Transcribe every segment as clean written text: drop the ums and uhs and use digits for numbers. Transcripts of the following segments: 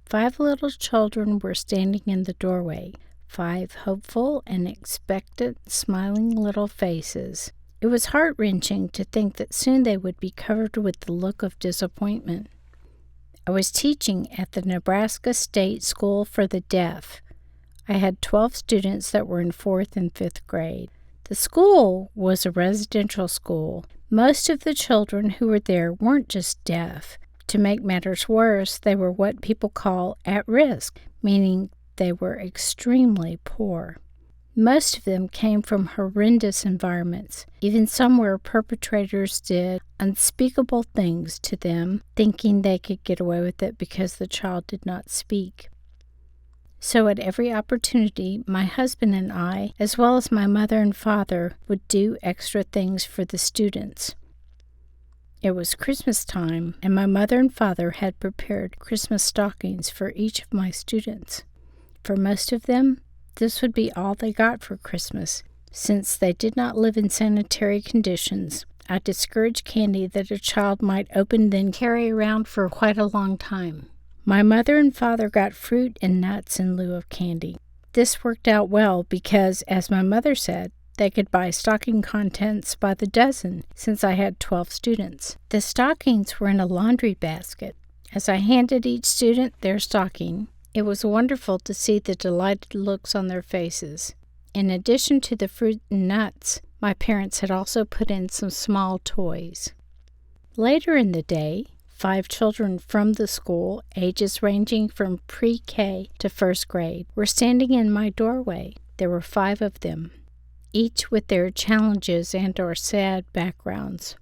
5 little children were standing in the doorway, 5 hopeful and expectant, smiling little faces. It was heart-wrenching to think that soon they would be covered with the look of disappointment. I was teaching at the Nebraska State School for the Deaf. I had 12 students that were in 4th and 5th grade. The school was a residential school. Most of the children who were there weren't just deaf. To make matters worse, they were what people call at risk, meaning they were extremely poor. Most of them came from horrendous environments, even some where perpetrators did unspeakable things to them, thinking they could get away with it because the child did not speak. So at every opportunity, my husband and I, as well as my mother and father, would do extra things for the students. It was Christmas time, and my mother and father had prepared Christmas stockings for each of my students. For most of them, this would be all they got for Christmas. Since they did not live in sanitary conditions, I discouraged candy that a child might open then carry around for quite a long time. My mother and father got fruit and nuts in lieu of candy. This worked out well because, as my mother said, they could buy stocking contents by the dozen since I had 12 students. The stockings were in a laundry basket. As I handed each student their stocking, it was wonderful to see the delighted looks on their faces. In addition to the fruit and nuts, my parents had also put in some small toys. Later in the day, 5 children from the school, ages ranging from pre-K to 1st grade, were standing in my doorway. There were 5 of them, each with their challenges and/or sad backgrounds.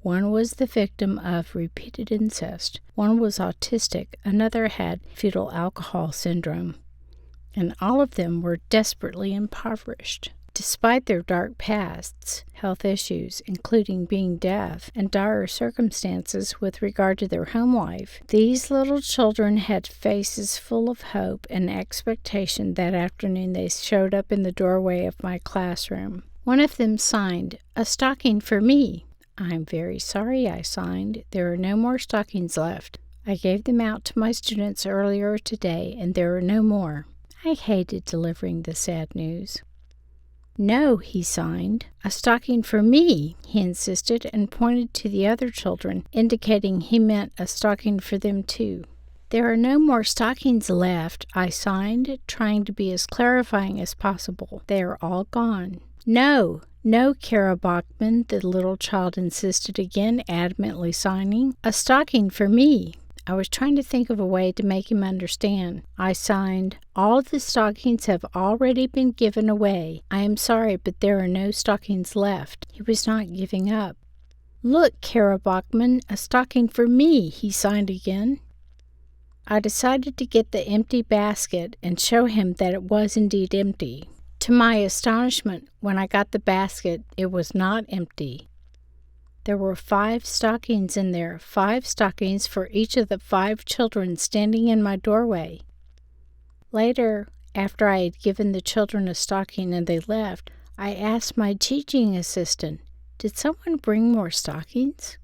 One was the victim of repeated incest, one was autistic, another had fetal alcohol syndrome, and all of them were desperately impoverished. Despite their dark pasts, health issues, including being deaf, and dire circumstances with regard to their home life, these little children had faces full of hope and expectation. That afternoon they showed up in the doorway of my classroom. One of them signed, "A stocking for me." "I'm very sorry," I signed. "There are no more stockings left. I gave them out to my students earlier today, and there are no more." I hated delivering the sad news. "No," he signed. "A stocking for me," he insisted, and pointed to the other children, indicating he meant a stocking for them too. "There are no more stockings left," I signed, trying to be as clarifying as possible. "They are all gone." "No, no, Kara Bachman," the little child insisted again, adamantly signing. "A stocking for me." I was trying to think of a way to make him understand. I signed, "All of the stockings have already been given away. I am sorry, but there are no stockings left." He was not giving up. "Look, Kara Bachman, a stocking for me," he signed again. I decided to get the empty basket and show him that it was indeed empty. To my astonishment, when I got the basket, it was not empty. There were 5 stockings in there, 5 stockings for each of the 5 children standing in my doorway. Later, after I had given the children a stocking and they left, I asked my teaching assistant, "Did someone bring more stockings?"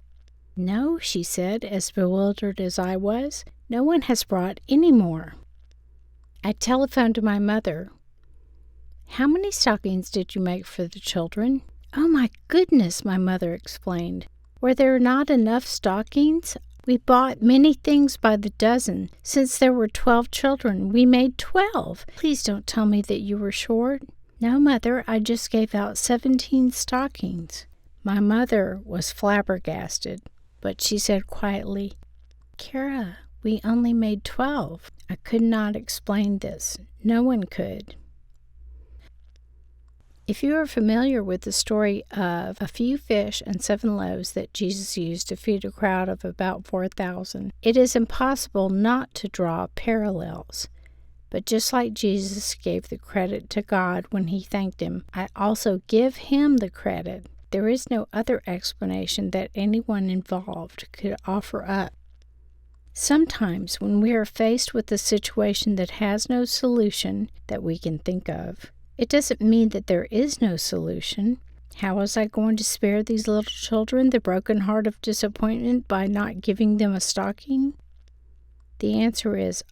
"No," she said, as bewildered as I was. "No one has brought any more." I telephoned to my mother. "How many stockings did you make for the children?" "Oh, my goodness," my mother explained. "Were there not enough stockings? We bought many things by the dozen. Since there were 12 children, we made 12. Please don't tell me that you were short." "No, Mother, I just gave out 17 stockings." My mother was flabbergasted, but she said quietly, "Kara, we only made 12. I could not explain this. No one could. If you are familiar with the story of a few fish and 7 loaves that Jesus used to feed a crowd of about 4,000, it is impossible not to draw parallels. But just like Jesus gave the credit to God when he thanked him, I also give him the credit. There is no other explanation that anyone involved could offer up. Sometimes when we are faced with a situation that has no solution that we can think of, it doesn't mean that there is no solution. How was I going to spare these little children the broken heart of disappointment by not giving them a stocking? The answer is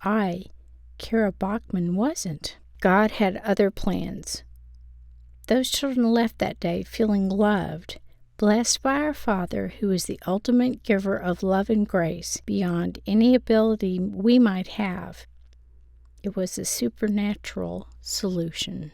Kara Bachman, wasn't. God had other plans. Those children left that day feeling loved, blessed by our Father, who is the ultimate giver of love and grace beyond any ability we might have. It was a supernatural solution.